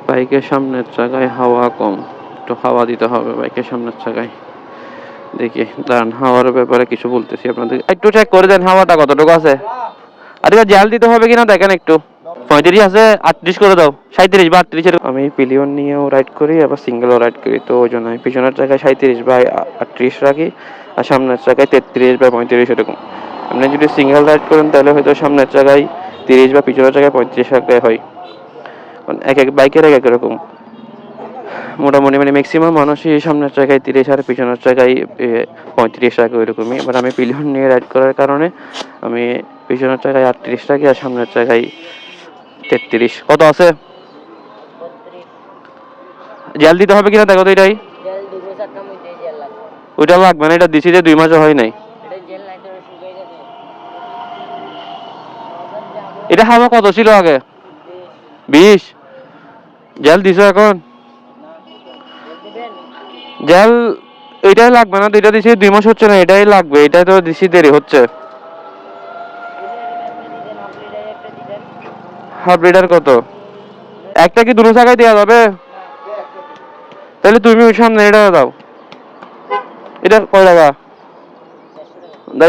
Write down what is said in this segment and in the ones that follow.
বাইকের সামনের চাকায় হাওয়া কম, একটু হাওয়া দিতে হবে বাইকের সামনের চাকায়। দেখি দাঁড়ান, হাওয়ার ব্যাপারে কিছু বলতেছি আপনাদের, একটু চেক করে দেন হাওয়াটা কতটুকু আছে। আর এবার জাল দিতে হবে কিনা দেখেন একটু। 35 আছে, 38 করে দাও, 37 বা 38 এরকম। আমি পিলিয়ন নিয়েও রাইড করি, আবার সিঙ্গেলও রাইড করি, তো ওই জন্য আমি পিছনের চাকায় 37 বা 38 রাখি, আর সামনের চাকায় 33 বা 35 এরকম। আপনি যদি সিঙ্গেল রাইড করেন তাহলে হয়তো সামনের চাকায় 30 বা পিছনের চাকায় 35 রাখলে হয়। এক এক বাইকের এক এক রকম। মোটামুটি মানে ম্যাক্সিমাম মানুষই সামনের জায়গায় 30 আর পিছনের জায়গায় 35 রাখে ওইরকমই। বাট আমি পিলিয়ন নিয়ে রাইড করার কারণে আমি পিছনের জায়গায় 38 রাখি, আর সামনের জায়গায় 33। কত আছে? জেল দিতে হবে কিনা দেখো তো। এটাই ওইটা লাগবে না, এটা দিছি যে 2 মাসও হয় নাই। এটা হাওয়া কত ছিল আগে? 20। জেল দিছো এখন? জেল এটাই লাগবে না, দুইটা দিছি 2 মাস হচ্ছে না, এটাই লাগবে। এটাই তো দিছি দেরি হচ্ছে। হাফ লিটার কত? একটা কি দুটো জায়গায় দেওয়া যাবে? তাহলে তুমি ওই সামনে এটা দাও। এটা কয় টাকা?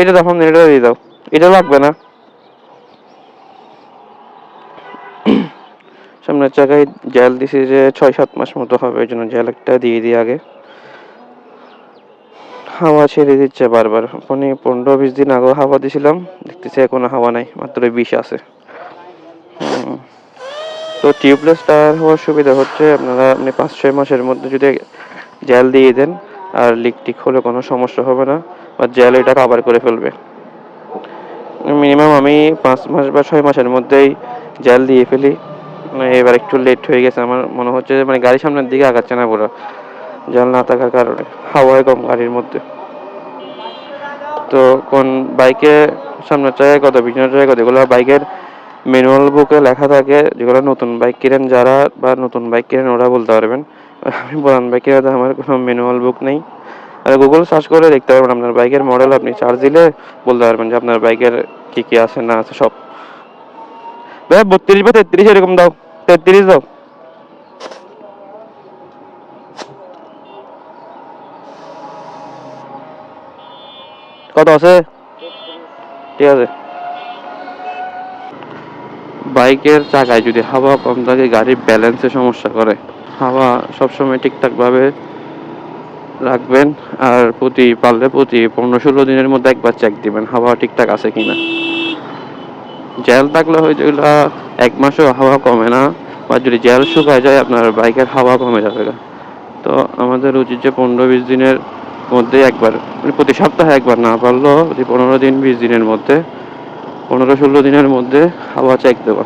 এটা তখন এটা দিয়ে দাও, এটা লাগবে না। সামনের জায়গায় জেল দিছি যে 6-7 মাস মতো হবে, ওই জন্য জেল একটা দিয়ে দিই আগে। হাওয়া ছেড়ে দিচ্ছে বারবার। মানে 15-20 দিন আগেও হাওয়া দিছিলাম, দেখতেছি এখন হাওয়া নাই, মাত্র 20 আছে। তো টিউবলেস টায়ার হওয়ার সুবিধা হচ্ছে আপনি 5-6 মাসের মধ্যে যদি জেল দিয়ে দেন, আর লিক টিক হলে কোনো সমস্যা হবে না, বা জেল এটা কভার করে ফেলবে। মিনিমাম আমি 5 মাস বা 6 মাসের মধ্যেই জেল দিয়ে ফেলি। এবার একটু লেট হয়ে গেছে, আমার মনে হচ্ছে মানে গাড়ির সামনের দিকে আগাচ্ছে না পুরো, জল না থাকার কারণে। হাওয়ায় কম গাড়ির মধ্যে। তো কোন বাইকে সামনের চাকায় কত, পিছনের চাকায় কত, এগুলো বাইকের ম্যানুয়াল বুকে লেখা থাকে, যেগুলো নতুন বাইক কিনেন যারা, বা নতুন বাইক কিনেন ওরা বলতে পারবেন। আমি পুরান বাইক কিনে তো আমার কোনো ম্যানুয়াল বুক নেই। আর গুগল সার্চ করে দেখতে পারবেন আপনার বাইকের মডেল, আপনি চার্জ দিলে বলতে পারবেন যে আপনার বাইকের কি কি আছে না আছে সব। ভাই 32 বা 33 এরকম দাও, 33 দাও। কত আছে? ঠিক আছে। বাইকের চাকায় যদি হাওয়া কম থাকে গাড়ির ব্যালেন্সে সমস্যা করে। হাওয়া সবসময় ঠিকঠাকভাবে রাখবেন, আর প্রতি 15-16 দিনের মধ্যে একবার চেক দিবেন হাওয়া ঠিকঠাক আছে কিনা। জেল থাকলে হয়তো এগুলো 1 মাসেও হাওয়া কমে না, বা যদি জেল শুকায় যায় আপনার বাইকের হাওয়া কমে যাবে। তো আমাদের উচিত যে 15-20 দিনের মধ্যে একবার, মানে প্রতি সপ্তাহে একবার না পারলেও 15 দিন 20 দিনের মধ্যে, 15-16 দিনের মধ্যে হাওয়া চেক দেওয়া।